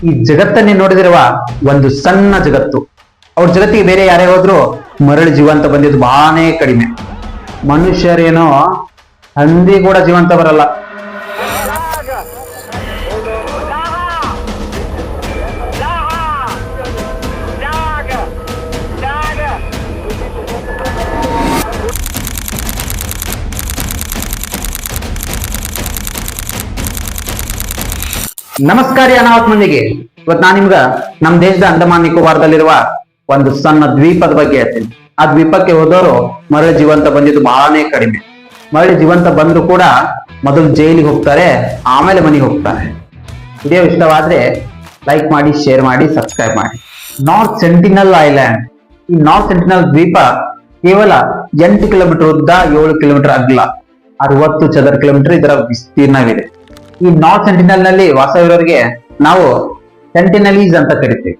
ಈ ಜಗತ್ತನ್ನೇ ನೋಡಿದಿರುವ ಒಂದು ಸಣ್ಣ ಜಗತ್ತು. ಅವ್ರ ಜಗತ್ತಿಗೆ ಬೇರೆ ಯಾರೇ ಹೋದ್ರು ಮರಳಿ ಜೀವಂತ ಬಂದಿದ್ದು ಬಹಳನೇ ಕಡಿಮೆ. ಮನುಷ್ಯರೇನೋ ಹಂದಿ ಕೂಡ ಜೀವಂತ ಬರಲ್ಲ. ನಮಸ್ಕಾರ ಅನಾವತ್ ಮಂದಿಗೆ. ಇವತ್ತು ನಾನು ನಿಮ್ಗ ನಮ್ ದೇಶದ ಅಂಡಮಾನ್ ನಿಕೋಬಾರದಲ್ಲಿರುವ ಒಂದು ಸಣ್ಣ ದ್ವೀಪದ ಬಗ್ಗೆ ಹೇಳ್ತೀನಿ. ಆ ದ್ವೀಪಕ್ಕೆ ಹೋದವರು ಮರಳಿ ಜೀವಂತ ಬಂದಿದ್ದು ಬಹಳನೇ ಕಡಿಮೆ. ಮರಳಿ ಜೀವಂತ ಬಂದ್ರು ಕೂಡ ಮೊದಲು ಜೈಲಿಗೆ ಹೋಗ್ತಾರೆ, ಆಮೇಲೆ ಮನೆಗೆ ಹೋಗ್ತಾರೆ. ವಿಡಿಯೋ ಇಷ್ಟವಾದ್ರೆ ಲೈಕ್ ಮಾಡಿ, ಶೇರ್ ಮಾಡಿ, ಸಬ್ಸ್ಕ್ರೈಬ್ ಮಾಡಿ. North Sentinel island. ಈ ನಾರ್ತ್ ಸೆಂಟಿನಲ್ ದ್ವೀಪ ಕೇವಲ 8 ಕಿಲೋಮೀಟರ್ ಉದ್ದ, 7 ಕಿಲೋಮೀಟರ್ ಅಗಲ, 60 ಚದರ ಕಿಲೋಮೀಟರ್ ಇದರ ವಿಸ್ತೀರ್ಣವಿದೆ. ಈ ನಾರ್ತ್ ಸೆಂಟಿನಲ್ ನಲ್ಲಿ ವಾಸವಿರೋರಿಗೆ ನಾವು ಸೆಂಟಿನಲೀಸ್ ಅಂತ ಕರಿತೀವಿ.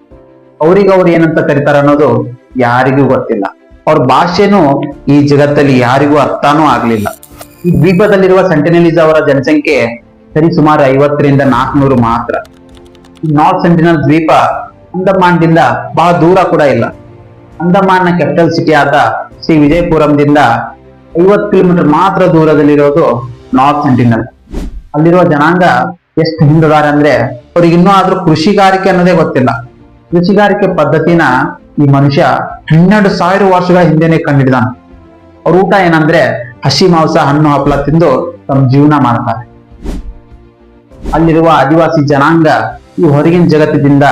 ಅವ್ರು ಏನಂತ ಕರೀತಾರ ಅನ್ನೋದು ಯಾರಿಗೂ ಗೊತ್ತಿಲ್ಲ. ಅವ್ರ ಭಾಷೆನೂ ಈ ಜಗತ್ತಲ್ಲಿ ಯಾರಿಗೂ ಅರ್ಥನೂ ಆಗ್ಲಿಲ್ಲ. ಈ ದ್ವೀಪದಲ್ಲಿರುವ ಸೆಂಟಿನಲೀಸ್ ಅವರ ಜನಸಂಖ್ಯೆ ಸರಿಸುಮಾರು 50ರಿಂದ 400 ಮಾತ್ರ. ಈ ನಾರ್ತ್ ಸೆಂಟಿನಲ್ ದ್ವೀಪ ಅಂಡಮಾನ್ದಿಂದ ಬಹಳ ದೂರ ಕೂಡ ಇಲ್ಲ. ಅಂಡಮಾನ್ನ ಕ್ಯಾಪಿಟಲ್ ಸಿಟಿ ಆದ ಶ್ರೀ ವಿಜಯಪುರಂದಿಂದ 50 ಕಿಲೋಮೀಟರ್ ಮಾತ್ರ ದೂರದಲ್ಲಿರೋದು ನಾರ್ತ್ ಸೆಂಟಿನಲ್. ಅಲ್ಲಿರುವ ಜನಾಂಗ ಎಷ್ಟು ಹಿಂದಿದ್ದಾರೆ ಅಂದ್ರೆ ಅವ್ರಿಗೆ ಇನ್ನೂ ಆದ್ರೂ ಕೃಷಿಗಾರಿಕೆ ಅನ್ನೋದೇ ಗೊತ್ತಿಲ್ಲ. ಕೃಷಿಗಾರಿಕೆ ಪದ್ಧತಿನ ಈ ಮನುಷ್ಯ 12,000 ವರ್ಷಗಳ ಹಿಂದೆನೆ ಕಂಡಿಡಿದಾನ. ಅವ್ರ ಊಟ ಏನಂದ್ರೆ ಹಸಿ ಮಾಂಸ, ಹಣ್ಣು ಹಪ್ಪಳ ತಿಂದು ತಮ್ಮ ಜೀವನ ಮಾಡ್ತಾರೆ. ಅಲ್ಲಿರುವ ಆದಿವಾಸಿ ಜನಾಂಗ ಈ ಹೊರಗಿನ ಜಗತ್ತಿನಿಂದ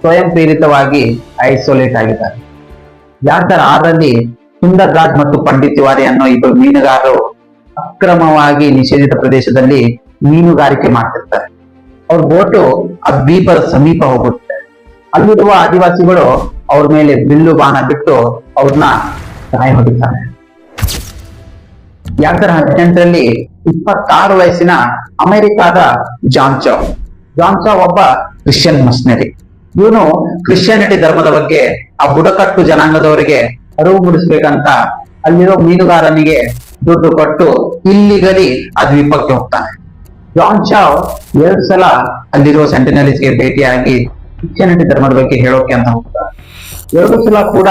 ಸ್ವಯಂ ಪ್ರೇರಿತವಾಗಿ ಐಸೋಲೇಟ್ ಆಗಿದ್ದಾರೆ. 2006ರಲ್ಲಿ ಸುಂದರ್ ರಾಜ್ ಮತ್ತು ಪಂಡಿತ್ ತಿವಾರಿ ಅನ್ನೋ ಇಬ್ಬರು ಮೀನುಗಾರರು ಅಕ್ರಮವಾಗಿ ನಿಷೇಧಿತ ಪ್ರದೇಶದಲ್ಲಿ ಮೀನುಗಾರಿಕೆ ಮಾಡ್ತಿರ್ತಾರೆ. ಅವ್ರ ಬೋಟು ಆ ದ್ವೀಪದ ಸಮೀಪ ಹೋಗುತ್ತೆ. ಅಲ್ಲಿರುವ ಆದಿವಾಸಿಗಳು ಅವ್ರ ಮೇಲೆ ಬಿಲ್ಲು ಬಾಣ ಬಿಟ್ಟು ಅವ್ರನ್ನ ಸಹಾಯ ಹೊಡಿತಾರೆ. 2018ರಲ್ಲಿ 26 ವಯಸ್ಸಿನ ಅಮೆರಿಕಾದ ಜಾನ್ ಚೌ ಒಬ್ಬ ಕ್ರಿಶ್ಚಿಯನ್ ಮಿಷನರಿ. ಇವನು ಕ್ರಿಶ್ಚಿಯಾನಿಟಿ ಧರ್ಮದ ಬಗ್ಗೆ ಆ ಬುಡಕಟ್ಟು ಜನಾಂಗದವರಿಗೆ ಅರಿವು ಮೂಡಿಸ್ಬೇಕಂತ ಅಲ್ಲಿರೋ ಮೀನುಗಾರನಿಗೆ ದುಡ್ಡು ಕೊಟ್ಟು ಇಲ್ಲಿಗಲಿ ಆ ದ್ವೀಪಕ್ಕೆ ಹೋಗ್ತಾನೆ. ಜಾನ್ ಚೌ 2 ಸಲ ಅಲ್ಲಿರೋ ಸೆಂಟಿನಲೀಸ್ಗೆ ಭೇಟಿಯಾಗಿ ಕ್ರಿಶ್ಚಿಯಾನಿಟಿ ಧರ್ಮದ ಬಗ್ಗೆ ಹೇಳೋಕೆ ಅಂತ ಹೋಗ್ತಾರೆ. 2 ಸಲ ಕೂಡ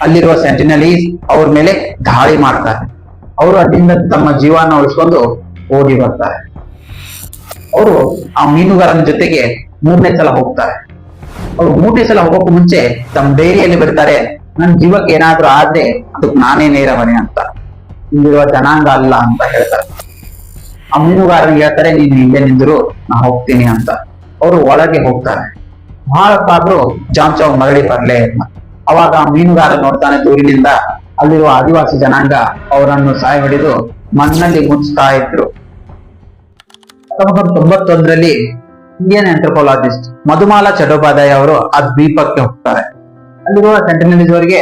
ಅಲ್ಲಿರುವ ಸೆಂಟಿನಲೀಸ್ ಅವ್ರ ಮೇಲೆ ದಾಳಿ ಮಾಡ್ತಾರೆ. ಅವರು ಅಲ್ಲಿಂದ ತಮ್ಮ ಜೀವನ ಉಳಿಸ್ಕೊಂಡು ಓಡಿ ಬರ್ತಾರೆ. ಅವರು ಆ ಮೀನುಗಾರನ ಜೊತೆಗೆ 3ನೇ ಸಲ ಹೋಗ್ತಾರೆ. ಅವ್ರು 3ನೇ ಸಲ ಹೋಗೋಕೆ ಮುಂಚೆ ತಮ್ಮ ಡೈರಿಯಲ್ಲಿ ಬರ್ತಾರೆ, ನನ್ನ ಜೀವಕ್ಕೆ ಏನಾದ್ರೂ ಆದ್ರೆ ಅದಕ್ಕೆ ನಾನೇ ನೇರ ಹೊಣೆ ಅಂತ, ಇಲ್ಲಿರುವ ಜನಾಂಗ ಅಲ್ಲ ಅಂತ ಹೇಳ್ತಾರೆ. ಆ ಮೀನುಗಾರನಿಗೆ ಹೇಳ್ತಾರೆ, ನೀನು ಇಲ್ಲೇ ನಿಂದ್ರು, ನಾ ಹೋಗ್ತೀನಿ ಅಂತ. ಅವರು ಒಳಗೆ ಹೋಗ್ತಾರೆ. ಬಹಳತ್ತಾದ್ರೂ ಜಾನ್ ಚೌ ಮರಳಿ ಬರ್ಲೇ ಇಲ್ಲ. ಅವಾಗ ಆ ಮೀನುಗಾರ ನೋಡ್ತಾನೆ ದೂರಿನಿಂದ ಅಲ್ಲಿರುವ ಆದಿವಾಸಿ ಜನಾಂಗ ಅವರನ್ನು ಸಾಯ ಹೊಡೆದು ಮಣ್ಣಲ್ಲಿ ಮುಚ್ತಾ ಇದ್ರು. 1991ರಲ್ಲಿ ಇಂಡಿಯನ್ ಆಂಥ್ರೋಪಾಲಜಿಸ್ಟ್ ಮಧುಮಾಲಾ ಚಟ್ಟೋಪಾಧ್ಯಾಯ ಅವರು ಆ ದ್ವೀಪಕ್ಕೆ ಹೋಗ್ತಾರೆ. ಅಲ್ಲಿರುವ ಸೆಂಟಿನಲೀಸ್ ಅವರಿಗೆ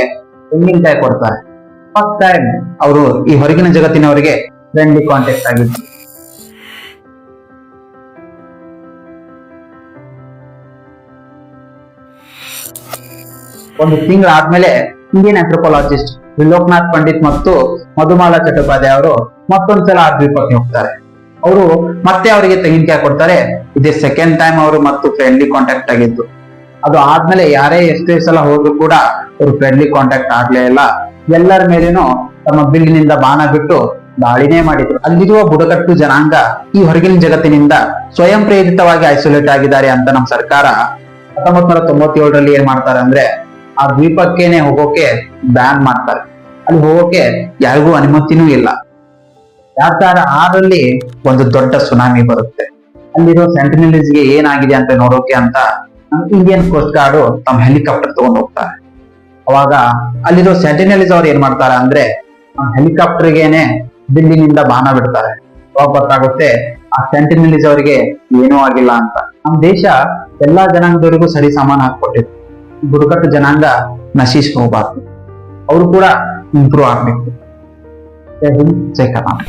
ತೆಂಗಿನಕಾಯಿ ಕೊಡ್ತಾರೆ. ಫಸ್ಟ್ ಟೈಮ್ ಅವರು ಈ ಹೊರಗಿನ ಜಗತ್ತಿನವರಿಗೆ ಫ್ರೆಂಡ್ಲಿ ಕಾಂಟ್ಯಾಕ್ಟ್ ಆಗಿದ್ರು. ಒಂದು ತಿಂಗಳಾದ್ಮೇಲೆ ಇಂಡಿಯನ್ ಆಂಥ್ರೋಪಾಲಜಿಸ್ಟ್ ತ್ರಿಲೋಕನಾಥ್ ಪಂಡಿತ್ ಮತ್ತು ಮಧುಮಾಲಾ ಚಟ್ಟೋಪಾಧ್ಯಾಯ ಅವರು ಮತ್ತೊಂದ್ಸಲ ಆ ದ್ವೀಪಕ್ಕೆ ಹೋಗ್ತಾರೆ. ಅವರು ಮತ್ತೆ ಅವರಿಗೆ ತೆಂಗಿನಕಾಯಿ ಕೊಡ್ತಾರೆ. ಇದೇ ಸೆಕೆಂಡ್ ಟೈಮ್ ಅವರು ಮತ್ತು ಫ್ರೆಂಡ್ಲಿ ಕಾಂಟ್ಯಾಕ್ಟ್ ಆಗಿದ್ದು. ಅದು ಆದ್ಮೇಲೆ ಯಾರೇ ಎಷ್ಟೇ ಸಲ ಹೋದ್ರು ಕೂಡ ಅವರು ಫ್ರೆಂಡ್ಲಿ ಕಾಂಟ್ಯಾಕ್ಟ್ ಆಗ್ಲೇ ಇಲ್ಲ. ಎಲ್ಲರ ಮೇಲೇನೂ ತಮ್ಮ ಬಿಲ್ಲಿನಿಂದ ಬಾಣ ಬಿಟ್ಟು ದಾಳಿನೇ ಮಾಡಿದ್ರು. ಅಲ್ಲಿರುವ ಬುಡಕಟ್ಟು ಜನಾಂಗ ಈ ಹೊರಗಿನ ಜಗತ್ತಿನಿಂದ ಸ್ವಯಂ ಪ್ರೇರಿತವಾಗಿ ಐಸೋಲೇಟ್ ಆಗಿದ್ದಾರೆ ಅಂತ ನಮ್ಮ ಸರ್ಕಾರ 1997ರಲ್ಲಿ ಏನ್ ಮಾಡ್ತಾರೆ ಅಂದ್ರೆ ಆ ದ್ವೀಪಕ್ಕೇನೆ ಹೋಗೋಕೆ ಬ್ಯಾನ್ ಮಾಡ್ತಾರೆ. ಅಲ್ಲಿ ಹೋಗೋಕೆ ಯಾರಿಗೂ ಅನುಮತಿನೂ ಇಲ್ಲ. 2006ರಲ್ಲಿ ಒಂದು ದೊಡ್ಡ ಸುನಾಮಿ ಬರುತ್ತೆ. ಅಲ್ಲಿರೋ ಸೆಂಟಿನಲೀಸ್ಗೆ ಏನಾಗಿದೆ ಅಂತ ನೋಡೋಕೆ ಅಂತ ಇಂಡಿಯನ್ ಕೋಸ್ಟ್ ಗಾರ್ಡ್ ತಮ್ಮ ಹೆಲಿಕಾಪ್ಟರ್ ತಗೊಂಡು ಹೋಗ್ತಾರೆ. ಅವಾಗ ಅಲ್ಲಿರೋ ಸೆಂಟಿನಲೀಸ್ ಅವ್ರು ಏನ್ ಮಾಡ್ತಾರೆ ಅಂದ್ರೆ ಹೆಲಿಕಾಪ್ಟರ್ಗೆನೆ ಬಿಲ್ಲಿನಿಂದ ಬಾಣ ಬಿಡ್ತಾರೆ. ಅವಾಗ ಗೊತ್ತಾಗುತ್ತೆ ಆ ಸೆಂಟಿನಲೀಸ್ ಅವರಿಗೆ ಏನೂ ಆಗಿಲ್ಲ ಅಂತ. ನಮ್ಮ ದೇಶ ಎಲ್ಲಾ ಜನಾಂಗದವರಿಗೂ ಸರಿ ಸಮಾನ ಹಾಕೊಟ್ಟಿತ್ತು. ಬುಡಕಟ್ಟು ಜನಾಂಗ ನಶಿಸ್ ಹೋಗ್ಬಾರ್ದು, ಅವರು ಕೂಡ ಇಂಪ್ರೂವ್ ಆಗ್ಬೇಕು. ಜೈ ಹಿಂದ್, ಜೈ ಕರ್ನಾಟಕ.